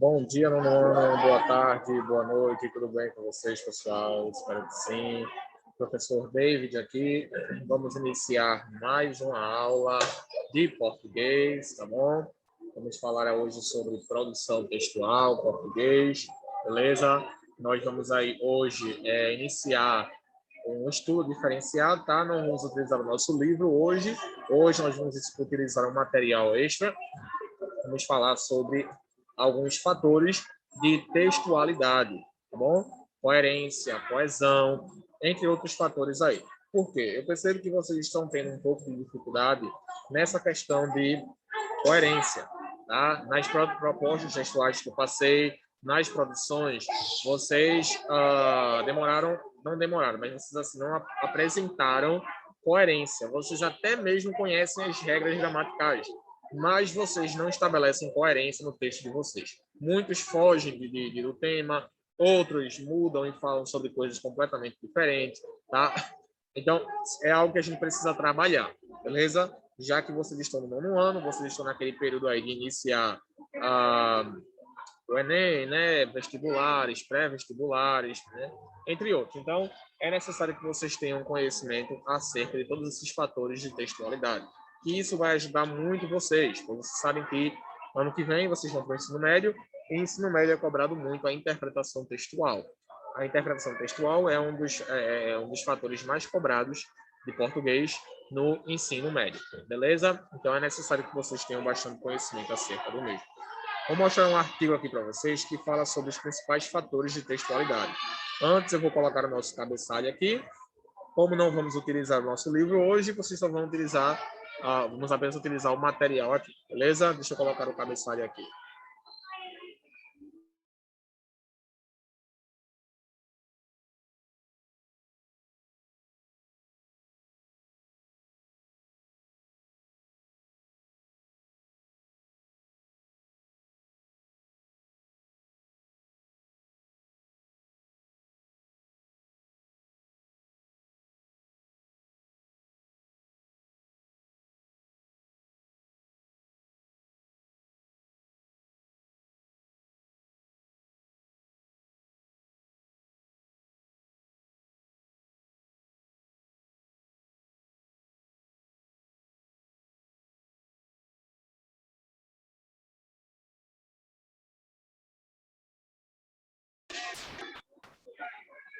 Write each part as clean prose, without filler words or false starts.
Bom dia, nono ano, boa tarde, boa noite, tudo bem com vocês, pessoal? Espero que sim. Professor David aqui. Vamos iniciar mais uma aula de português, tá bom? Vamos falar hoje sobre produção textual, português, beleza? Nós vamos aí hoje iniciar um estudo diferenciado, tá? Não vamos utilizar o nosso livro hoje. Hoje nós vamos utilizar um material extra. Vamos falar sobre alguns fatores de textualidade, tá bom? Coerência, coesão, entre outros fatores aí. Por quê? Eu percebo que vocês estão tendo um pouco de dificuldade nessa questão de coerência, tá? Nas propostas textuais que eu passei, nas produções, vocês não demoraram, mas vocês assim, não apresentaram coerência. Vocês até mesmo conhecem as regras gramaticais, mas vocês não estabelecem coerência no texto de vocês. Muitos fogem do tema, outros mudam e falam sobre coisas completamente diferentes, tá? Então, é algo que a gente precisa trabalhar, beleza? Já que vocês estão no nono ano, vocês estão naquele período aí de iniciar o Enem, né? Vestibulares, pré-vestibulares, né? Entre outros. Então, é necessário que vocês tenham conhecimento acerca de todos esses fatores de textualidade. E isso vai ajudar muito vocês, porque vocês sabem que ano que vem vocês vão para o ensino médio, e ensino médio é cobrado muito a interpretação textual. A interpretação textual é um dos fatores mais cobrados de português no ensino médio, beleza? Então é necessário que vocês tenham bastante conhecimento acerca do mesmo. Vou mostrar um artigo aqui para vocês que fala sobre os principais fatores de textualidade. Antes eu vou colocar o nosso cabeçalho aqui. Como não vamos utilizar o nosso livro hoje, vocês só vão utilizar, vamos apenas utilizar o material aqui, beleza? Deixa eu colocar o cabeçalho aqui.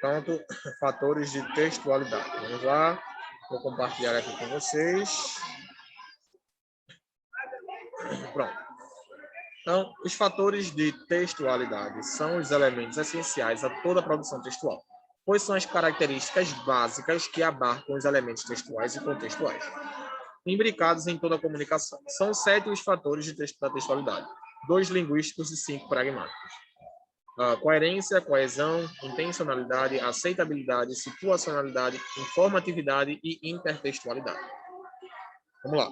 Pronto, fatores de textualidade. Vamos lá, vou compartilhar aqui com vocês. Pronto. Então, os fatores de textualidade são os elementos essenciais a toda a produção textual, pois são as características básicas que abarcam os elementos textuais e contextuais, imbricados em toda a comunicação. São 7 os fatores da textualidade, 2 linguísticos e 5 pragmáticos. Coerência, coesão, intencionalidade, aceitabilidade, situacionalidade, informatividade e intertextualidade. Vamos lá.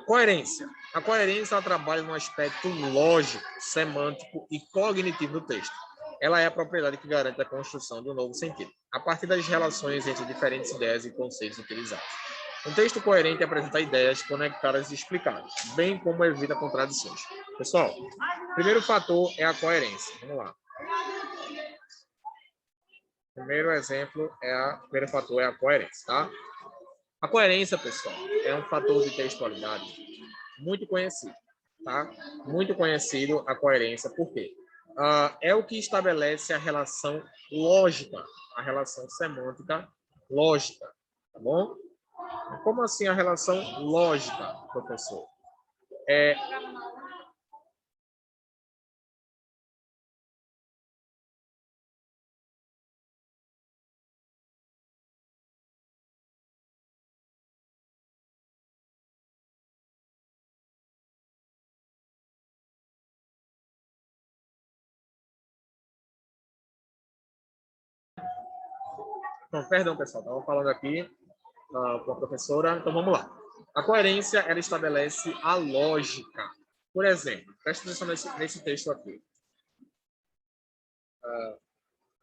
Coerência. A coerência ela trabalha no aspecto lógico, semântico e cognitivo do texto. Ela é a propriedade que garante a construção de um novo sentido, a partir das relações entre diferentes ideias e conceitos utilizados. Um texto coerente apresenta ideias conectadas e explicadas, bem como evita contradições. Pessoal, o primeiro fator é a coerência. Vamos lá. O primeiro fator é a coerência, tá? A coerência, pessoal, é um fator de textualidade muito conhecido, tá? Muito conhecido a coerência, por quê? É o que estabelece a relação lógica, a relação semântica lógica, tá bom? Como assim a relação lógica, professor? Não, perdão, pessoal, estava falando aqui com a professora, então vamos lá. A coerência, ela estabelece a lógica. Por exemplo, preste atenção nesse texto aqui.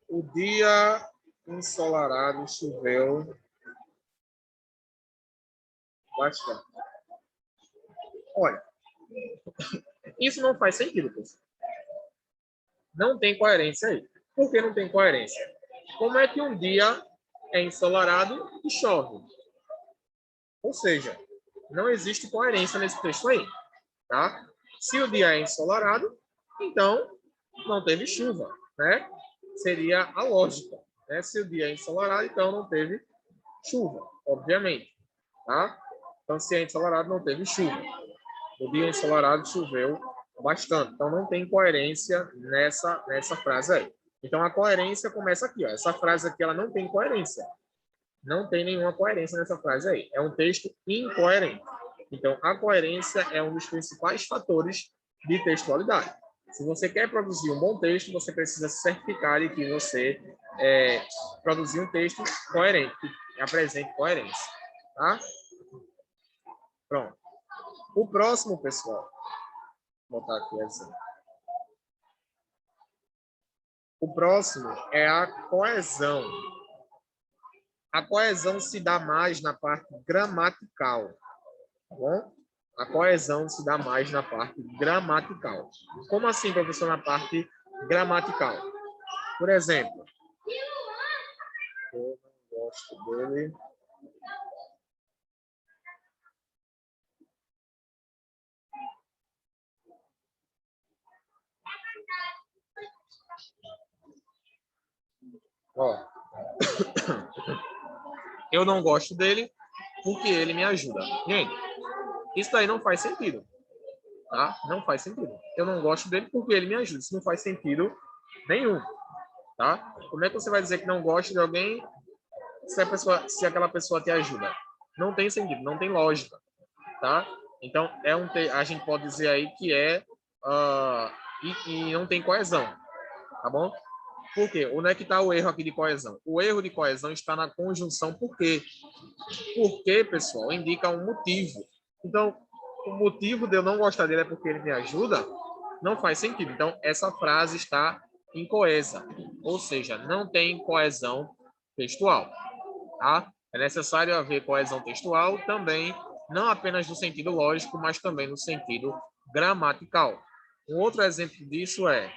O dia ensolarado choveu bastante. Olha, isso não faz sentido, pessoal. Não tem coerência aí. Por que não tem coerência? Como é que um dia é ensolarado e chove? Ou seja, não existe coerência nesse texto aí, tá? Se o dia é ensolarado, então não teve chuva, né? Seria a lógica, né? Se o dia é ensolarado, então não teve chuva, obviamente, tá? Então, se é ensolarado, não teve chuva. O dia ensolarado choveu bastante. Então, não tem coerência nessa frase aí. Então, a coerência começa aqui, ó. Essa frase aqui, ela não tem coerência. Não tem nenhuma coerência nessa frase aí. É um texto incoerente. Então, a coerência é um dos principais fatores de textualidade. Se você quer produzir um bom texto, você precisa se certificar de que você produziu um texto coerente, que apresente coerência. Tá? Pronto. O próximo, pessoal, vou botar aqui assim. O próximo é a coesão. A coesão se dá mais na parte gramatical, tá bom? A coesão se dá mais na parte gramatical. Como assim, professor, na parte gramatical? Por exemplo, eu não gosto dele. Ó, eu não gosto dele porque ele me ajuda. Gente, isso daí não faz sentido, tá? Não faz sentido. Eu não gosto dele porque ele me ajuda. Isso não faz sentido nenhum, tá? Como é que você vai dizer que não gosta de alguém se aquela pessoa te ajuda? Não tem sentido, não tem lógica, tá? Então, a gente pode dizer aí que e não tem coesão, tá bom? Por quê? Onde é que está o erro aqui de coesão? O erro de coesão está na conjunção por quê. Por quê, pessoal? Indica um motivo. Então, o motivo de eu não gostar dele é porque ele me ajuda? Não faz sentido. Então, essa frase está incoesa. Ou seja, não tem coesão textual. Tá? É necessário haver coesão textual também, não apenas no sentido lógico, mas também no sentido gramatical. Um outro exemplo disso é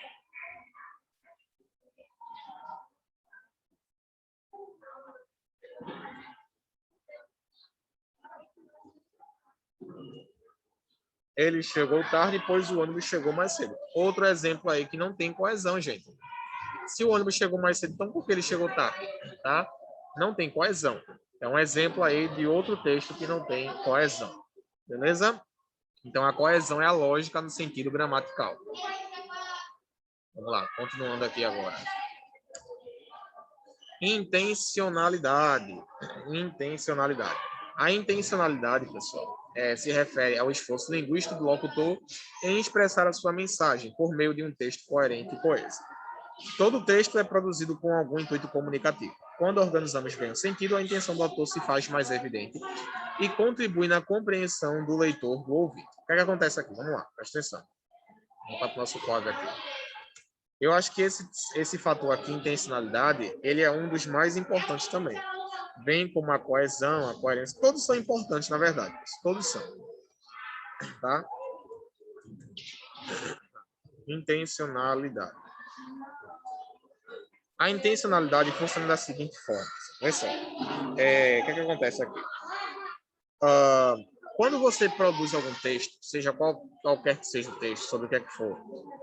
ele chegou tarde, pois o ônibus chegou mais cedo. Outro exemplo aí que não tem coesão, gente. Se o ônibus chegou mais cedo, então por que ele chegou tarde? Tá? Não tem coesão. É um exemplo aí de outro texto que não tem coesão. Beleza? Então, a coesão é a lógica no sentido gramatical. Vamos lá, continuando aqui agora. Intencionalidade. Intencionalidade. A intencionalidade, pessoal, se refere ao esforço linguístico do locutor em expressar a sua mensagem por meio de um texto coerente e coeso. Todo texto é produzido com algum intuito comunicativo. Quando organizamos bem o sentido, a intenção do autor se faz mais evidente e contribui na compreensão do leitor, do ouvinte. O que é que acontece aqui? Vamos lá, presta atenção. Vamos para o nosso quadro aqui. Eu acho que esse fator aqui, intencionalidade, ele é um dos mais importantes também. Bem como a coesão, a coerência, todos são importantes, na verdade. Todos são. Tá? Intencionalidade. A intencionalidade funciona da seguinte forma. Olha só. O que acontece aqui? Quando você produz algum texto, seja qualquer que seja o texto, sobre o que é que for,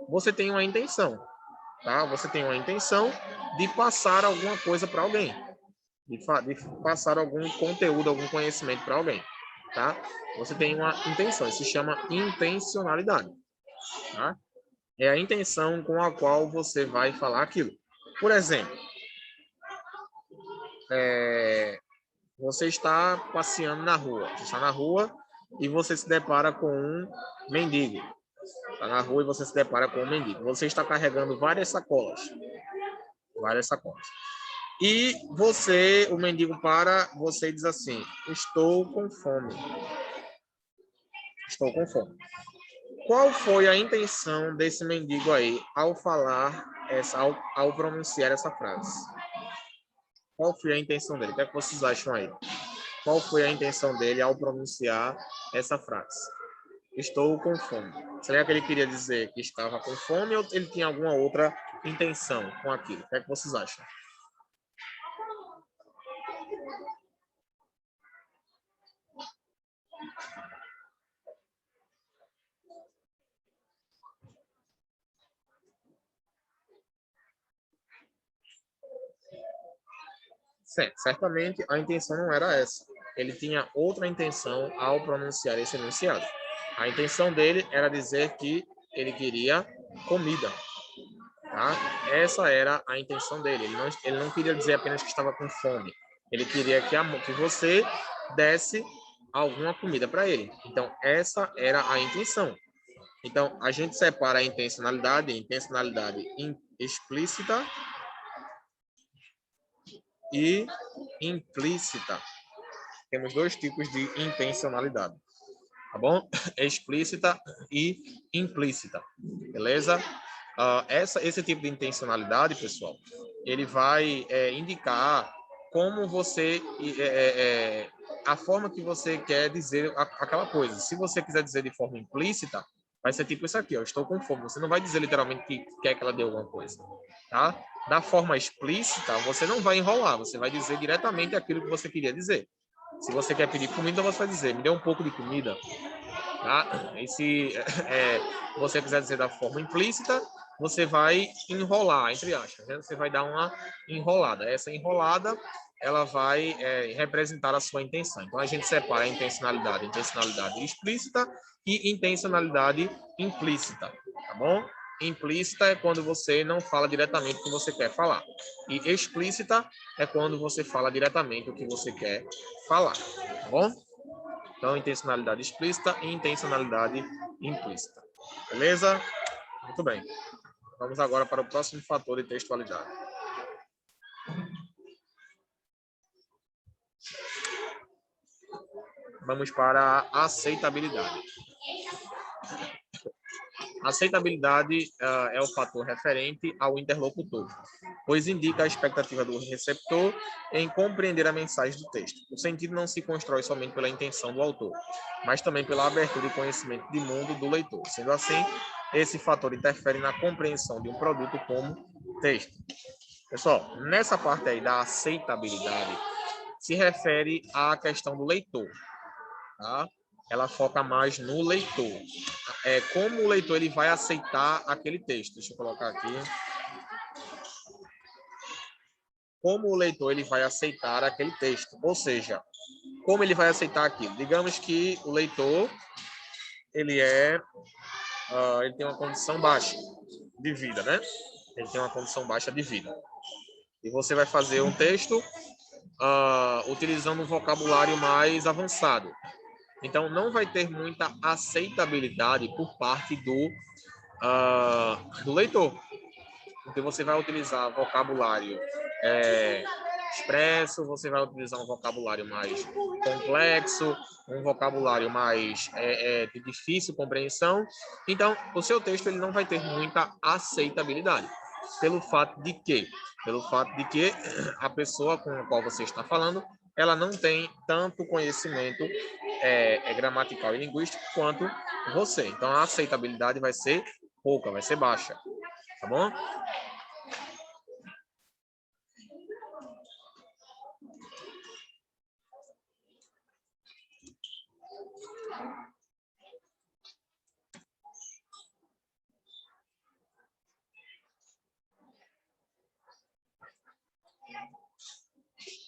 você tem uma intenção. Tá? Você tem uma intenção de passar alguma coisa para alguém. De passar algum conteúdo, algum conhecimento para alguém. Tá? Você tem uma intenção. Isso se chama intencionalidade. Tá? É a intenção com a qual você vai falar aquilo. Por exemplo, você está passeando na rua. Você está na rua e você se depara com um mendigo. Está na rua e você se depara com um mendigo. Você está carregando várias sacolas. Várias sacolas. E o mendigo para você e diz assim: estou com fome. Estou com fome. Qual foi a intenção desse mendigo aí ao falar ao pronunciar essa frase? Qual foi a intenção dele? O que é que vocês acham aí? Qual foi a intenção dele ao pronunciar essa frase? Estou com fome. Será que ele queria dizer que estava com fome ou ele tinha alguma outra intenção com aquilo? O que é que vocês acham? Certo. Certamente a intenção não era essa. Ele tinha outra intenção ao pronunciar esse enunciado. A intenção dele era dizer que ele queria comida. Tá? Essa era a intenção dele. Ele não queria dizer apenas que estava com fome. Ele queria que você desse alguma comida para ele. Então, essa era a intenção. Então, a gente separa a intencionalidade explícita e implícita. Temos dois tipos de intencionalidade, tá bom? Explícita e implícita, beleza? Esse tipo de intencionalidade, pessoal, ele vai indicar como você, a forma que você quer dizer aquela coisa. Se você quiser dizer de forma implícita, vai ser tipo isso aqui, ó, estou com fome. Você não vai dizer literalmente que quer que ela dê alguma coisa, tá? Da forma explícita, você não vai enrolar, você vai dizer diretamente aquilo que você queria dizer. Se você quer pedir comida, você vai dizer, me dê um pouco de comida, tá? E se você quiser dizer da forma implícita, você vai enrolar, entre aspas, né? Você vai dar uma enrolada. Essa enrolada, ela vai representar a sua intenção. Então, a gente separa a intencionalidade explícita e intencionalidade implícita, tá bom? Implícita é quando você não fala diretamente o que você quer falar. E explícita é quando você fala diretamente o que você quer falar, tá bom? Então, intencionalidade explícita e intencionalidade implícita. Beleza? Muito bem. Vamos agora para o próximo fator de textualidade. Vamos para a aceitabilidade. A aceitabilidade é o fator referente ao interlocutor, pois indica a expectativa do receptor em compreender a mensagem do texto. O sentido não se constrói somente pela intenção do autor, mas também pela abertura e conhecimento de mundo do leitor. Sendo assim, esse fator interfere na compreensão de um produto como texto. Pessoal, nessa parte aí da aceitabilidade, se refere à questão do leitor, tá? Ela foca mais no leitor. Como o leitor ele vai aceitar aquele texto. Deixa eu colocar aqui. Como o leitor ele vai aceitar aquele texto. Ou seja, como ele vai aceitar aquilo. Digamos que o leitor ele tem uma condição baixa de vida, né? Ele tem uma condição baixa de vida. E você vai fazer um texto utilizando um vocabulário mais avançado. Então, não vai ter muita aceitabilidade por parte do leitor. Porque você vai utilizar vocabulário expresso, você vai utilizar um vocabulário mais complexo, um vocabulário mais de difícil compreensão. Então, o seu texto ele não vai ter muita aceitabilidade. Pelo fato de que a pessoa com a qual você está falando, ela não tem tanto conhecimento gramatical e linguístico quanto você. Então, a aceitabilidade vai ser pouca, vai ser baixa. Tá bom?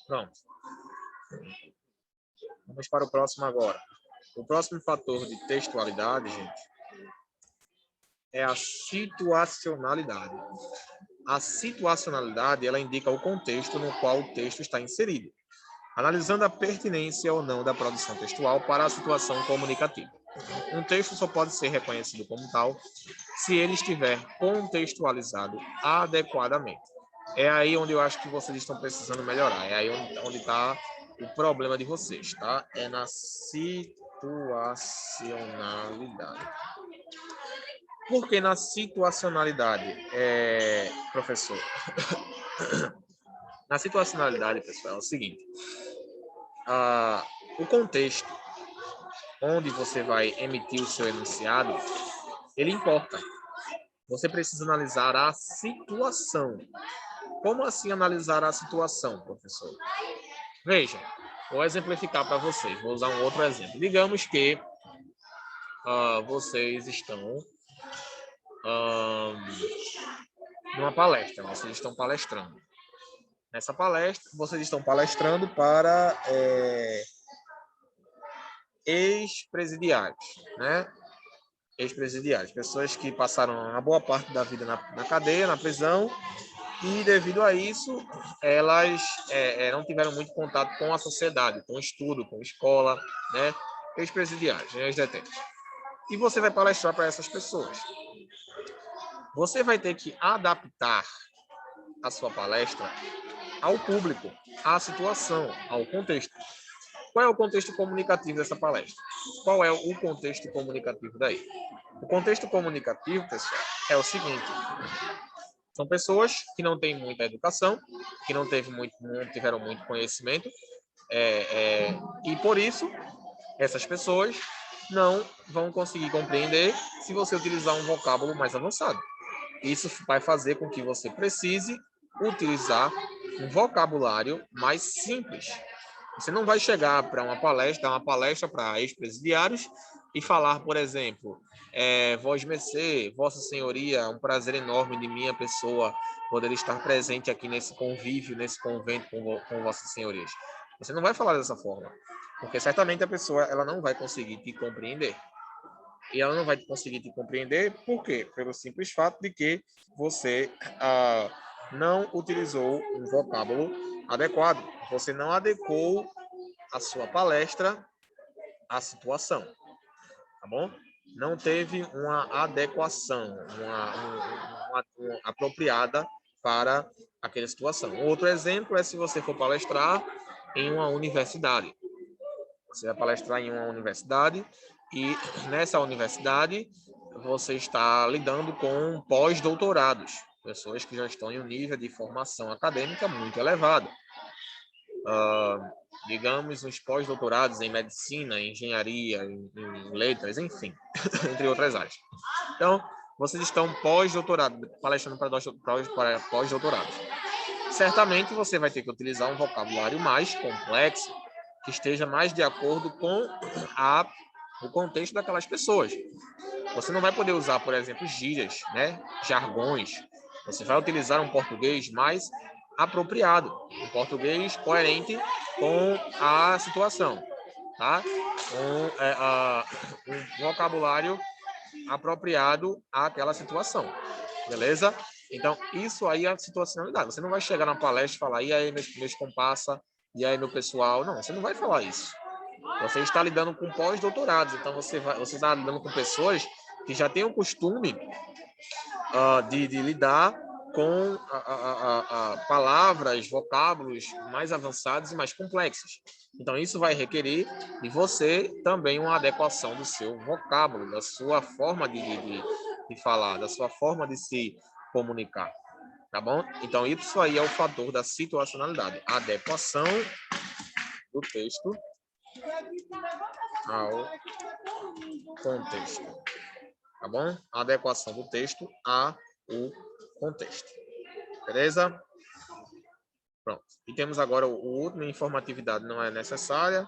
Pronto. Vamos para o próximo agora. O próximo fator de textualidade, gente, é a situacionalidade. A situacionalidade, ela indica o contexto no qual o texto está inserido, analisando a pertinência ou não da produção textual para a situação comunicativa. Um texto só pode ser reconhecido como tal se ele estiver contextualizado adequadamente. É aí onde eu acho que vocês estão precisando melhorar. É aí onde está o problema de vocês, tá? É na situacionalidade. Por que na situacionalidade, professor? Na situacionalidade, pessoal, é o seguinte. O contexto onde você vai emitir o seu enunciado, ele importa. você precisa analisar a situação. Como assim analisar a situação, professor? Veja, vou exemplificar para vocês. Vou usar um outro exemplo. Digamos que vocês estão numa palestra. Vocês estão palestrando. Nessa palestra, vocês estão palestrando para ex-presidiários, né? Ex-presidiários, pessoas que passaram uma boa parte da vida na cadeia, na prisão, e devido a isso, elas não tiveram muito contato com a sociedade, com o estudo, com a escola, né? Ex-presidiários, né? Ex-detentos. E você vai palestrar para essas pessoas. Você vai ter que adaptar a sua palestra ao público, à situação, ao contexto. Qual é o contexto comunicativo dessa palestra? Qual é o contexto comunicativo daí? O contexto comunicativo, pessoal, é o seguinte: são pessoas que não têm muita educação, que não tiveram muito conhecimento, e por isso essas pessoas não vão conseguir compreender se você utilizar um vocábulo mais avançado. Isso vai fazer com que você precise utilizar um vocabulário mais simples. Você não vai chegar para uma palestra, dar uma palestra para ex-presidiários e falar, por exemplo, Voz Mercê, Vossa Senhoria, um prazer enorme de minha pessoa poder estar presente aqui nesse convívio, nesse convento com Vossas Senhorias. Você não vai falar dessa forma, porque certamente a pessoa ela não vai conseguir te compreender. E ela não vai conseguir te compreender, por quê? Pelo simples fato de que você não utilizou um vocábulo adequado. Você não adequou a sua palestra à situação, tá bom? Não teve uma adequação, uma apropriada para aquela situação. Outro exemplo é se você for palestrar em uma universidade. Você vai palestrar em uma universidade e nessa universidade você está lidando com pós-doutorados, pessoas que já estão em um nível de formação acadêmica muito elevado. Digamos, os pós-doutorados em medicina, em engenharia, em letras, enfim, entre outras áreas. Então, vocês estão pós-doutorado, palestrando para pós-doutorados. Certamente você vai ter que utilizar um vocabulário mais complexo, que esteja mais de acordo com o contexto daquelas pessoas. Você não vai poder usar, por exemplo, gírias, né? Jargões. Você vai utilizar um português mais apropriado, um português coerente com a situação, tá? Um vocabulário apropriado àquela situação, beleza? Então, isso aí é a situacionalidade. Você não vai chegar na palestra e falar, e aí, meus comparsa, e aí, meu pessoal. Não, você não vai falar isso. Você está lidando com pós-doutorados, então você está lidando com pessoas que já têm o costume de lidar com palavras, vocábulos mais avançados e mais complexos. Então, isso vai requerer de você também uma adequação do seu vocábulo, da sua forma de falar, da sua forma de se comunicar. Tá bom? Então, isso aí é o fator da situacionalidade. A adequação do texto ao contexto. Tá bom? A adequação do texto ao contexto. Beleza? Pronto. E temos agora o último, informatividade não é necessária.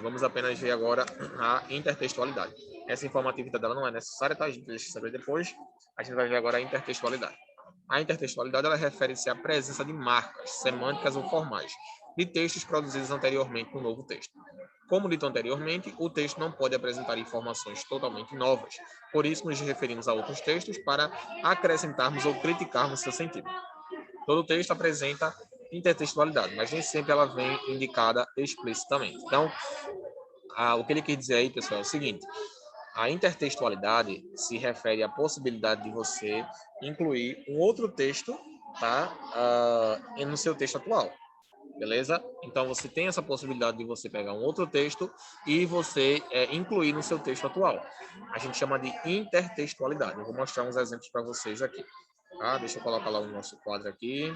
Vamos apenas ver agora a intertextualidade. Essa informatividade ela não é necessária, tá? A gente deixa saber depois. A gente vai ver agora a intertextualidade. A intertextualidade ela refere-se à presença de marcas semânticas ou formais de textos produzidos anteriormente no novo texto. Como dito anteriormente, o texto não pode apresentar informações totalmente novas. Por isso, nos referimos a outros textos para acrescentarmos ou criticarmos seu sentido. Todo texto apresenta intertextualidade, mas nem sempre ela vem indicada explicitamente. Então, o que ele quer dizer aí, pessoal, é o seguinte: a intertextualidade se refere à possibilidade de você incluir um outro texto, tá, no seu texto atual. Beleza? Então, você tem essa possibilidade de você pegar um outro texto e você incluir no seu texto atual. A gente chama de intertextualidade. Eu vou mostrar uns exemplos para vocês aqui. Tá? Deixa eu colocar lá o nosso quadro aqui.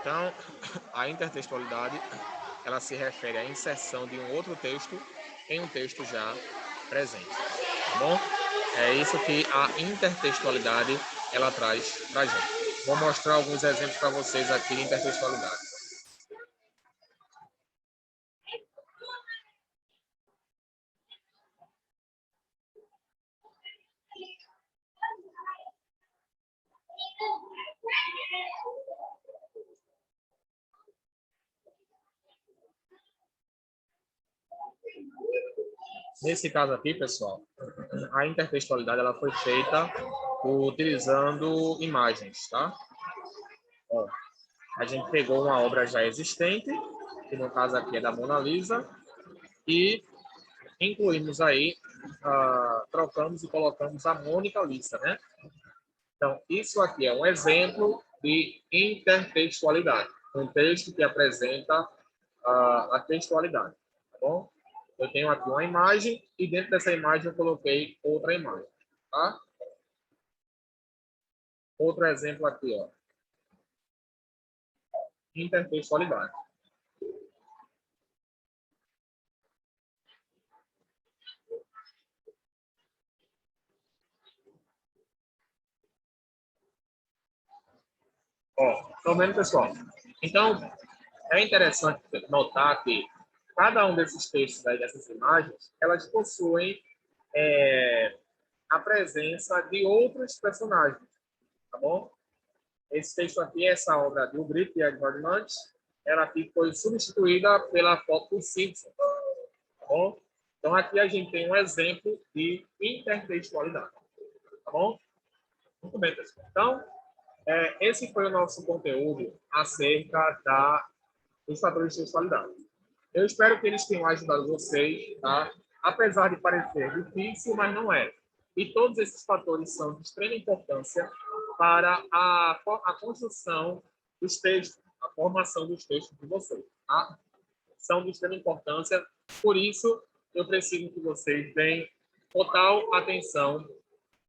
Então, a intertextualidade, ela se refere à inserção de um outro texto em um texto já presente, tá bom? É isso que a intertextualidade, ela traz pra gente. Vou mostrar alguns exemplos para vocês aqui de intertextualidade. Nesse caso aqui, pessoal, a intertextualidade ela foi feita utilizando imagens, tá? Ó, a gente pegou uma obra já existente, que no caso aqui é da Mona Lisa, e incluímos aí, trocamos e colocamos a Mônica Lisa, né? Então, isso aqui é um exemplo de intertextualidade, um texto que apresenta a textualidade, tá bom? Eu tenho aqui uma imagem e dentro dessa imagem eu coloquei outra imagem, tá? Outro exemplo aqui, ó, intertextualidade. Ó, tá vendo, pessoal? Então, é interessante notar que cada um desses textos aí, dessas imagens, elas possuem a presença de outros personagens, tá bom? Esse texto aqui, essa obra do Grito e Edvard Munch, ela aqui foi substituída pela foto do Simpson, tá bom? Então, aqui a gente tem um exemplo de intertextualidade, tá bom? Muito bem, pessoal. Então, esse foi o nosso conteúdo acerca dos fatores de textualidade. Eu espero que eles tenham ajudado vocês, tá? Apesar de parecer difícil, mas não é. E todos esses fatores são de extrema importância para a construção dos textos, a formação dos textos de vocês, tá? São de extrema importância, por isso eu preciso que vocês deem total atenção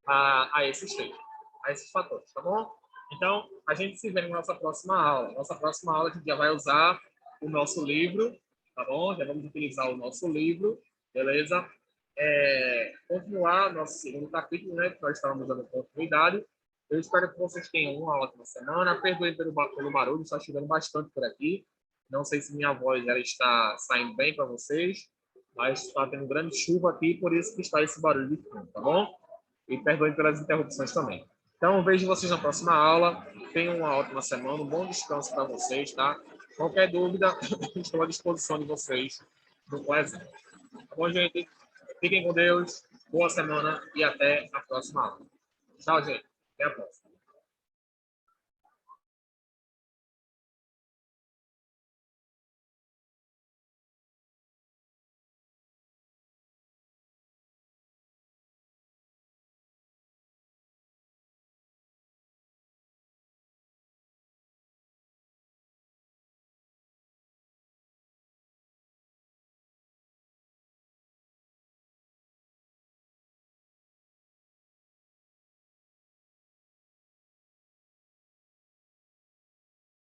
a esses textos, a esses fatores, tá bom? Então, a gente se vê na nossa próxima aula. Nossa próxima aula a gente já vai usar o nosso livro, tá bom? Já vamos utilizar o nosso livro, beleza? Continuar nosso segundo capítulo, né? Que nós estávamos dando continuidade. Eu espero que vocês tenham uma ótima semana. Perdoem pelo barulho, está chovendo bastante por aqui. Não sei se minha voz ela está saindo bem para vocês, mas está tendo grande chuva aqui, por isso que está esse barulho de fundo, tá bom? E perdoem pelas interrupções também. Então, vejo vocês na próxima aula. Tenham uma ótima semana, um bom descanso para vocês, tá? Qualquer dúvida, estou à disposição de vocês no Quase. Tá bom, gente? Fiquem com Deus, boa semana e até a próxima aula. Tchau, gente. Até a próxima.